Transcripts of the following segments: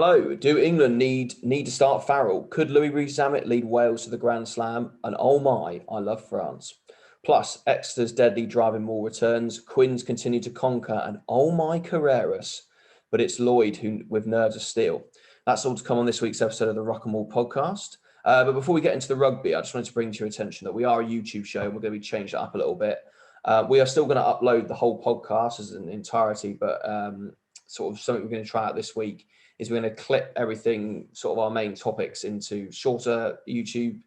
Hello. Do England need to start Farrell? Could Louis Rees-Zammit lead Wales to the Grand Slam? And oh my, I love France. Plus, Exeter's deadly driving Maul returns. Quins continue to conquer, and oh my Carreras. But it's Lloyd who with nerves of steel. That's all to come on this week's episode of the Ruck and Maul podcast. But before we get into the rugby, I just wanted to bring to your attention that we are a YouTube show and we're going to be changing it up a little bit. We are still going to upload the whole podcast as an entirety, but sort of something we're going to try out this week is we're going to clip everything, sort of our main topics, into shorter YouTube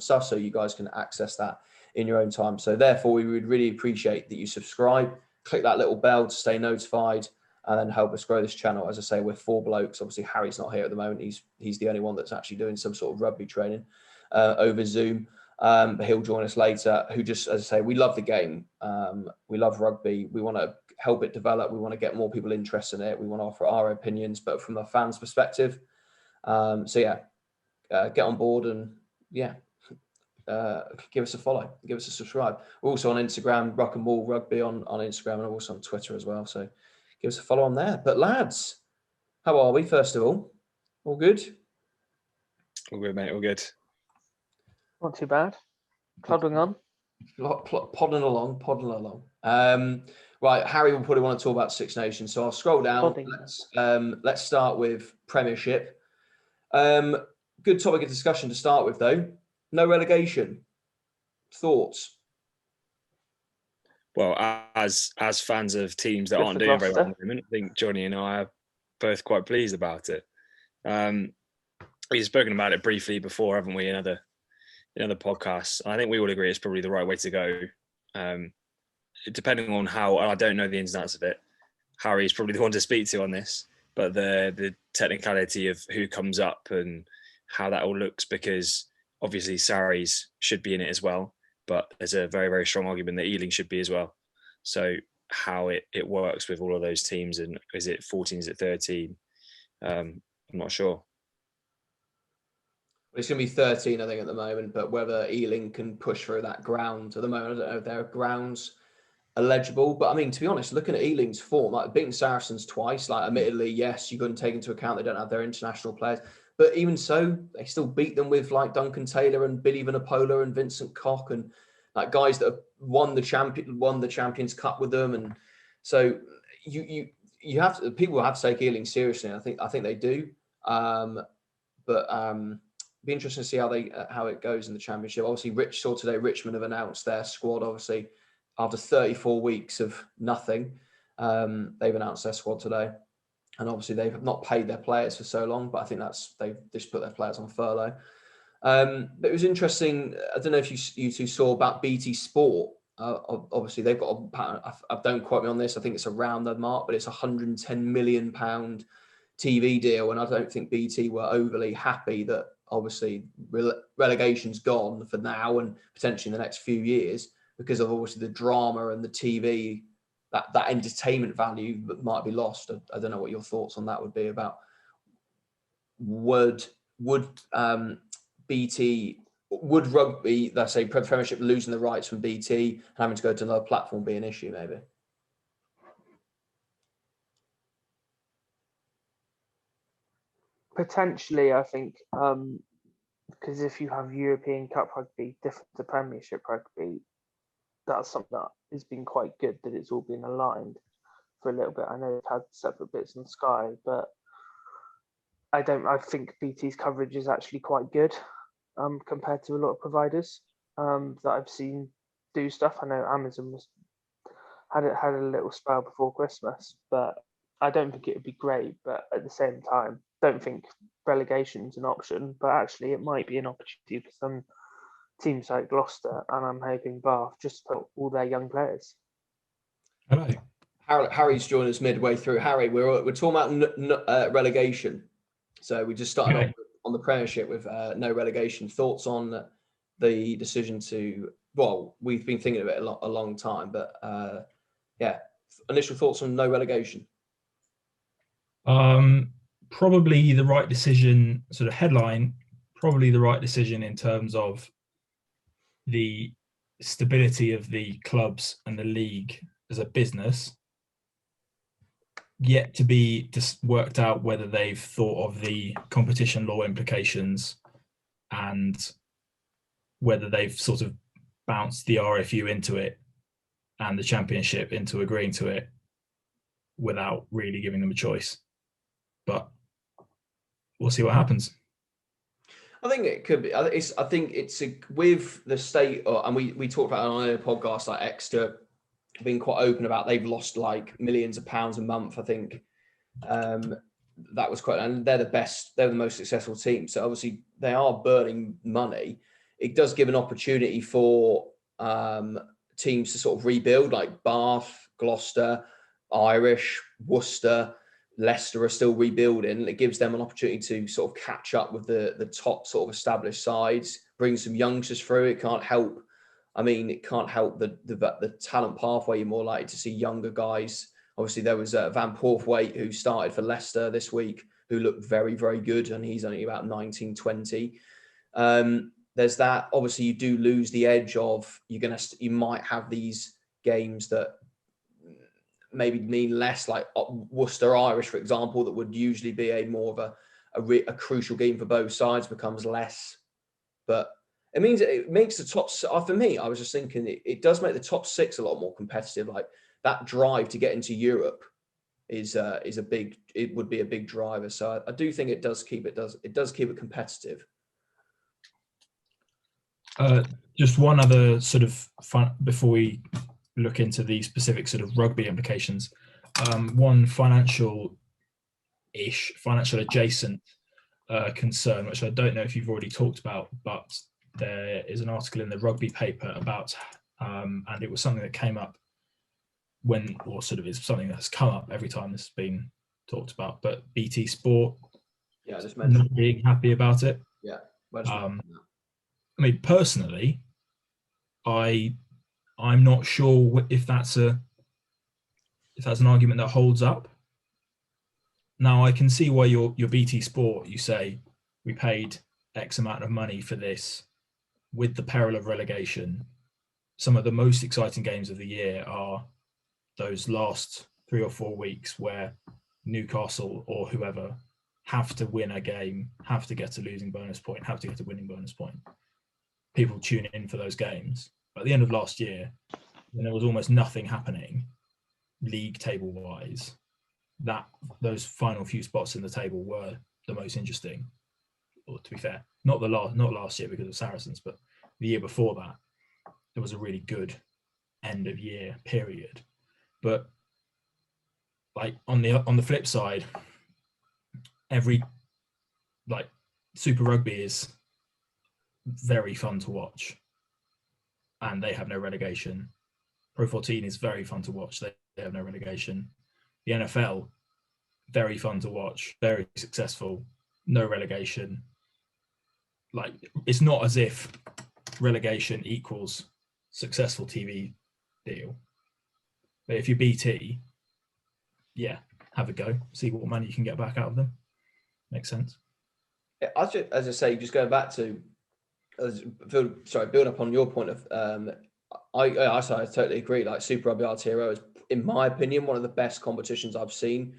stuff so you guys can access that in your own time. So therefore, we would really appreciate that you subscribe, click that little bell to stay notified, and then help us grow this channel. As I say, we're four blokes. Obviously, Harry's not here at the moment. He's the only one that's actually doing some sort of rugby training over Zoom. But he'll join us later, who just, as I say, we love the game. We love rugby. We want to help it develop. We want to get more people interested in it. We want to offer our opinions, but from a fan's perspective. Get on board and give us a follow, give us a subscribe. We're also on Instagram, Ruck and Maul Rugby on Instagram, and also on Twitter as well. So give us a follow on there. But lads, how are we, first of all? All good? All good, mate. All good. Not too bad. Plodding on. Podding along. Right, Harry will probably want to talk about Six Nations, so I'll scroll down. Let's start with Premiership. Good topic of discussion to start with, though. No relegation. Thoughts? Well, as fans of teams that aren't doing very well at the moment, I think Johnny and I are both quite pleased about it. We've spoken about it briefly before, haven't we, in other podcasts. I think we all agree it's probably the right way to go. Depending on how, I don't know the ins and outs of it, Harry's probably the one to speak to on this, but the technicality of who comes up and how that all looks, because obviously Sarries should be in it as well, but there's a very, very strong argument that Ealing should be as well. So how it works with all of those teams, and is it 14, is it 13? I'm not sure. It's going to be 13, I think, at the moment, but whether Ealing can push through that ground at the moment, I don't know if their grounds eligible. But I mean, to be honest, looking at Ealing's form, like beating Saracens twice, like admittedly, yes, you couldn't take into account they don't have their international players, but even so, they still beat them with like Duncan Taylor and Billy Vanapola and Vincent Koch and like guys that have won the Champions Cup with them. And so you have to, people have to take Ealing seriously. I think they do. Be interesting to see how it goes in the Championship. Obviously, Richmond have announced their squad. Obviously, after 34 weeks of nothing, they've announced their squad today, and obviously they've not paid their players for so long. But I think they've just put their players on furlough. But it was interesting. I don't know if you two saw about BT Sport. Obviously, they've got don't quote me on this. I think it's around the mark, but it's £110 million TV deal, and I don't think BT were overly happy that obviously relegation's gone for now and potentially in the next few years because of obviously the drama and the TV, that entertainment value that might be lost. I don't know what your thoughts on that would be about would rugby, let's say Premiership, losing the rights from BT and having to go to another platform be an issue maybe? Potentially, I think, because if you have European Cup rugby different to Premiership rugby, that's something that has been quite good, that it's all been aligned for a little bit. I know they've had separate bits on Sky, but I think BT's coverage is actually quite good compared to a lot of providers that I've seen do stuff. I know Amazon had a little spell before Christmas, but I don't think it would be great. But at the same time, don't think relegation's an option, but actually it might be an opportunity for some teams like Gloucester, and I'm hoping Bath, just to put all their young players. Hello. Harry's joined us midway through. Harry, we're talking about relegation. So we just started off on the Premiership with no relegation. Thoughts on the decision to, well, we've been thinking of it a long time, but initial thoughts on no relegation. Probably the right decision, sort of headline, probably the right decision in terms of the stability of the clubs and the league as a business. yet to be just worked out whether they've thought of the competition law implications and whether they've sort of bounced the RFU into it and the championship into agreeing to it without really giving them a choice. But we'll see what happens. I think it could be. I think it's with the state, and we talked about on a podcast, like Exeter being quite open about they've lost like millions of pounds a month. I think that was quite, and they're the most successful team. So obviously they are burning money. It does give an opportunity for teams to sort of rebuild, like Bath, Gloucester, Irish, Worcester, Leicester are still rebuilding. It gives them an opportunity to sort of catch up with the top sort of established sides, bring some youngsters through. It can't help. I mean, it can't help the talent pathway. You're more likely to see younger guys. Obviously, there was Van Porthwaite who started for Leicester this week, who looked very, very good, and he's only about 19, 20. There's that. Obviously, you do lose the edge of you might have these games that maybe mean less, like Worcester Irish, for example, that would usually be a more of a crucial game for both sides, becomes less. But it makes the top. For me, I was just thinking it does make the top six a lot more competitive. Like that drive to get into Europe it would be a big driver. So I do think it does keep it competitive. Just one other sort of fun before we look into the specific sort of rugby implications. One financial adjacent concern, which I don't know if you've already talked about, but there is an article in the rugby paper about, and it was something that came up is something that's come up every time this has been talked about, but BT Sport, yeah, just mentioned not being happy about it. Yeah. I mean, personally, I'm not sure if that's an argument that holds up. Now, I can see why your BT Sport, you say we paid X amount of money for this with the peril of relegation. Some of the most exciting games of the year are those last 3 or 4 weeks where Newcastle or whoever have to win a game, have to get a losing bonus point, have to get a winning bonus point. People tune in for those games. But at the end of last year, when there was almost nothing happening league table wise, those final few spots in the table were the most interesting. Or to be fair, not last year because of Saracens, but the year before that, there was a really good end of year period. But like on the flip side, Super Rugby is very fun to watch, and they have no relegation. Pro 14 is very fun to watch. They have no relegation. The NFL, very fun to watch, very successful, no relegation. Like, it's not as if relegation equals successful TV deal. But if you're BT, yeah, have a go, see what money you can get back out of them. Makes sense. Yeah, as I say, just going back to, build up on your point of, I totally agree. Like Super Rugby Aotearoa is, in my opinion, one of the best competitions I've seen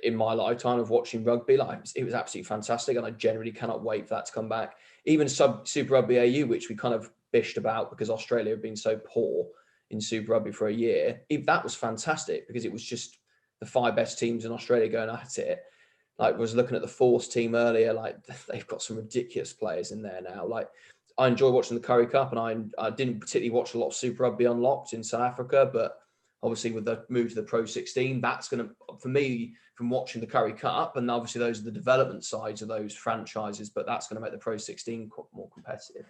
in my lifetime of watching rugby. Like, it was absolutely fantastic, and I generally cannot wait for that to come back. Even Super Rugby AU, which we kind of bished about because Australia have been so poor in Super Rugby for a year, that was fantastic because it was just the 5 best teams in Australia going at it. Like, was looking at the Force team earlier, like they've got some ridiculous players in there now. Like, I enjoy watching the Curry Cup, and I didn't particularly watch a lot of Super Rugby Unlocked in South Africa, but obviously with the move to the Pro 16, that's going to, for me, from watching the Curry Cup, and obviously those are the development sides of those franchises, but that's going to make the Pro 16 more competitive.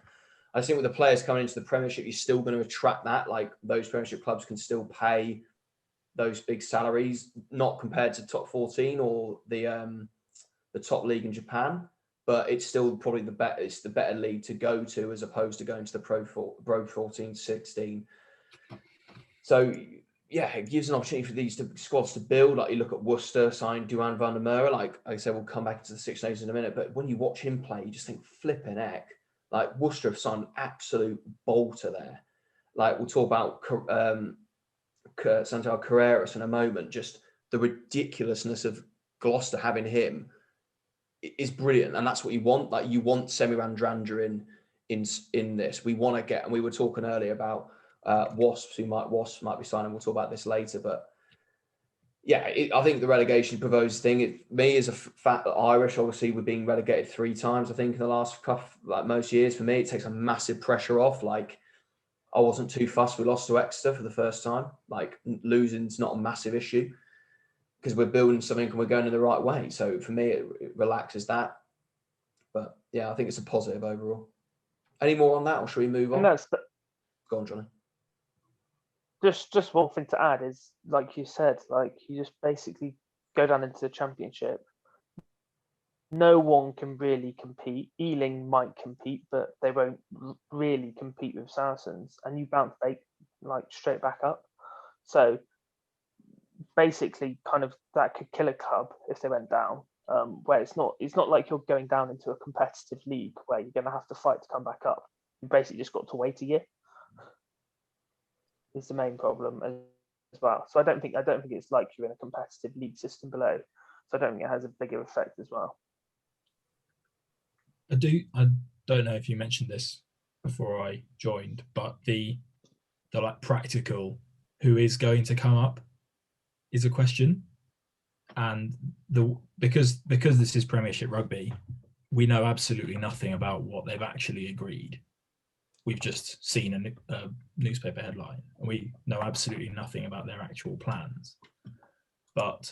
I think with the players coming into the Premiership, you're still going to attract that. Like, those Premiership clubs can still pay those big salaries, not compared to top 14 or the top league in Japan, but it's still probably the better league to go to as opposed to going to the Pro 14, 16. So yeah, it gives an opportunity for these squads to build. Like, you look at Worcester signed Duan van der Merwe. Like I said, we'll come back into the Six Nations in a minute, but when you watch him play, you just think, flipping heck. Like, Worcester have signed an absolute bolter there. Like, we'll talk about Santiago Carreras in a moment, just the ridiculousness of Gloucester having him is brilliant, and that's what you want. Like, you want Semi Randrandra in this. We want to get, and we were talking earlier about Wasps might be signing. We'll talk about this later, but yeah, I think the relegation proposed thing. Me as a fat Irish, obviously, we're being relegated 3 times. I think in the last couple, like most years, for me, it takes a massive pressure off. Like, I wasn't too fussed. We lost to Exeter for the first time. Like, losing's not a massive issue because we're building something and we're going in the right way. So for me, it relaxes that. But yeah, I think it's a positive overall. Any more on that, or should we move on? Go on, Johnny. Just one thing to add is, like you said, like, you just basically go down into the Championship. No one can really compete. Ealing might compete, but they won't really compete with Saracens, and you bounce like straight back up. So basically, kind of that could kill a club if they went down. Where it's not like you're going down into a competitive league where you're going to have to fight to come back up. You basically just got to wait a year. Is the main problem as well. So I don't think it's like you're in a competitive league system below. So I don't think it has a bigger effect as well. I don't know if you mentioned this before I joined, but the like practical who is going to come up is a question. And because this is Premiership Rugby, we know absolutely nothing about what they've actually agreed. We've just seen a newspaper headline, and we know absolutely nothing about their actual plans. But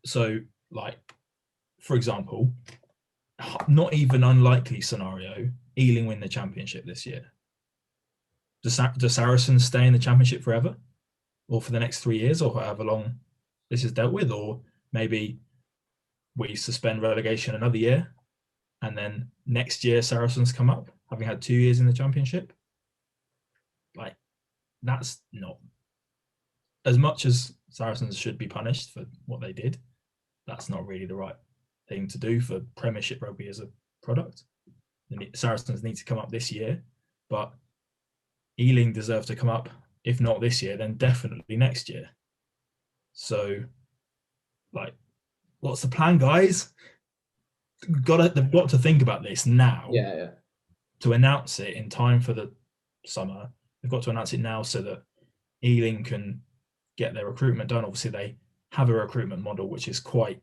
so, like, for example, not even unlikely scenario, Ealing win the Championship this year. Do Saracens stay in the Championship forever, or for the next 3 years, or however long this is dealt with? Or maybe we suspend relegation another year, and then next year Saracens come up, having had 2 years in the Championship. Like, that's not, as much as Saracens should be punished for what they did, that's not really the right thing to do for Premiership Rugby as a product. Saracens need to come up this year, but Ealing deserve to come up, if not this year, then definitely next year. So, like, what's the plan, guys? They've got to think about this now. Yeah. To announce it in time for the summer. They've got to announce it now so that Ealing can get their recruitment done. Obviously, they have a recruitment model which is quite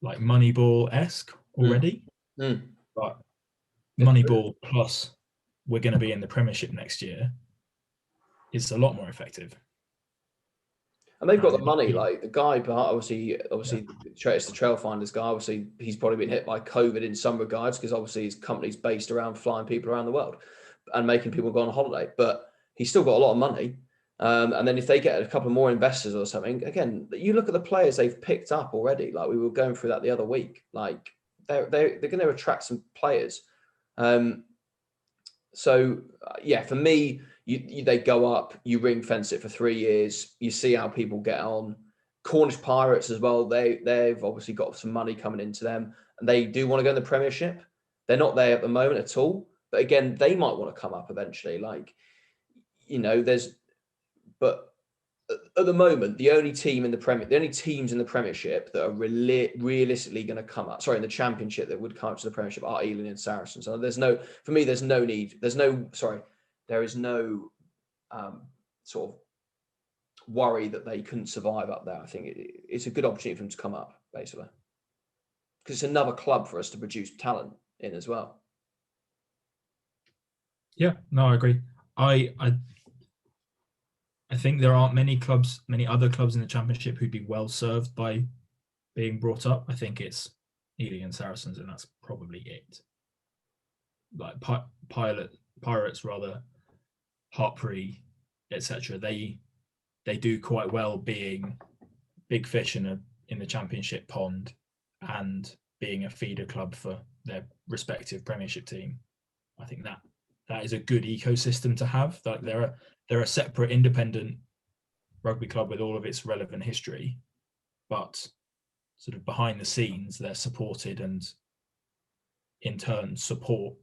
like Moneyball-esque already. But Moneyball plus we're going to be in the Premiership next year is a lot more effective. And they've got the money. Like, the guy, obviously, it's the Trailfinders guy. Obviously, he's probably been hit by COVID in some regards because obviously his company's based around flying people around the world and making people go on holiday. But he's still got a lot of money. And then if they get a couple more investors or something, again, you look at the players they've picked up already. Like, we were going through that the other week. Like, they're going to attract some players. So yeah, for me, they go up, you ring fence it for 3 years, you see how people get on. Cornish Pirates as well, they've obviously got some money coming into them, and they do want to go in the Premiership. They're not there at the moment at all, but again, they might want to come up eventually. Like, but at the moment, the only teams in the Premiership that are realistically going to come up, in the Championship that would come up to the Premiership are Ealing and Saracens. So there is no sort of worry that they couldn't survive up there. I think it's a good opportunity for them to come up, basically, because it's another club for us to produce talent in as well. Yeah, no, I agree. I think there aren't many other clubs in the Championship who'd be well served by being brought up. I think it's Ealing and Saracens, and that's probably it. Like Pirates, rather, Hartpury, etc. They do quite well being big fish in the Championship pond and being a feeder club for their respective Premiership team. I think that is a good ecosystem to have. That they're a separate, independent rugby club with all of its relevant history, but sort of behind the scenes, they're supported and in turn support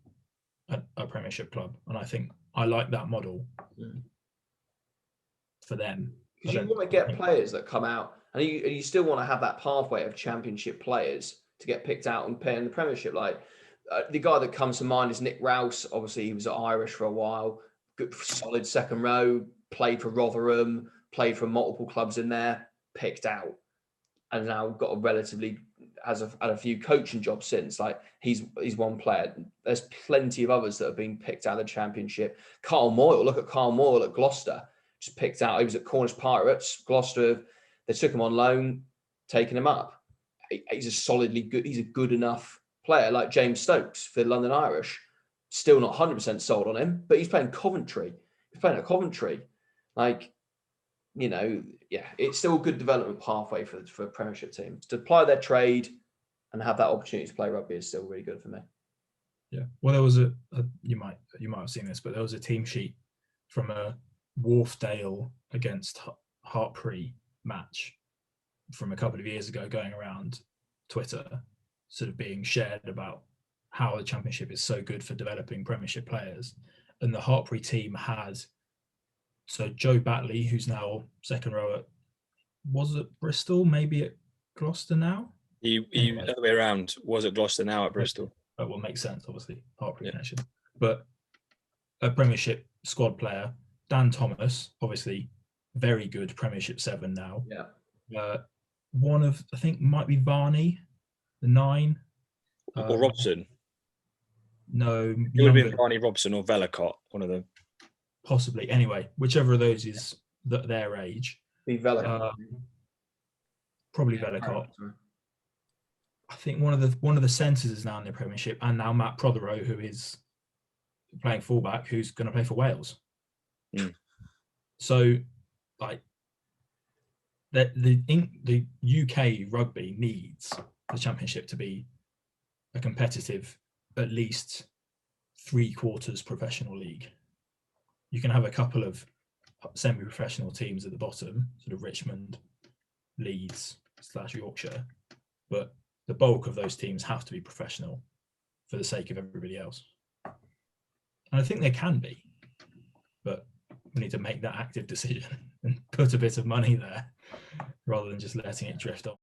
a Premiership club. And I think I like that model. for them. Because you want to get players that come out, and you still want to have that pathway of championship players to get picked out and play in the Premiership. Like the guy that comes to mind is Nick Rouse. Obviously, he was at Irish for a while. Good, solid second row. Played for Rotherham. Played for multiple clubs in there. Picked out, and now got a relatively had a few coaching jobs since. Like he's one player. There's plenty of others that have been picked out of the Championship. Carl Moyle. Look at Carl Moyle at Gloucester. Just picked out. He was at Cornish Pirates. Gloucester. They took him on loan, taking him up. He's a solidly good. He's a good enough player, like James Stokes for the London Irish. Still not 100% sold on him, but he's playing Coventry. He's playing at Coventry. Like, you know, yeah, it's still a good development pathway for Premiership teams to apply their trade and have that opportunity to play rugby is still really good for me. Yeah. Well, there was you might have seen this, but there was a team sheet from a Wharfdale against Hartpury match from a couple of years ago going around Twitter, sort of being shared about how the Championship is so good for developing Premiership players. And the Hartpury team had, so Joe Batley, who's now second row at, was it Bristol, maybe at Gloucester now? Anyway. Other way around, was at Gloucester, now at Bristol. That will make sense, obviously, Hartpury connection. But a Premiership squad player, Dan Thomas, obviously very good Premiership 7 now. Yeah. One of, I think, might be Varney, the 9. Or Robson. No. It would have been Barney Robson or Velicott, one of them. Possibly. Anyway, whichever of those is their age. Be Velicott. Probably Velicott. I think one of the centres is now in the Premiership, and now Matt Prothero, who is playing fullback, who's going to play for Wales. Mm. So, like, the UK rugby needs the Championship to be a competitive, at least 3/4 professional league. You can have a couple of semi-professional teams at the bottom, sort of Richmond, Leeds / Yorkshire, but the bulk of those teams have to be professional for the sake of everybody else. And I think they can be, but we need to make that active decision and put a bit of money there rather than just letting it drift off.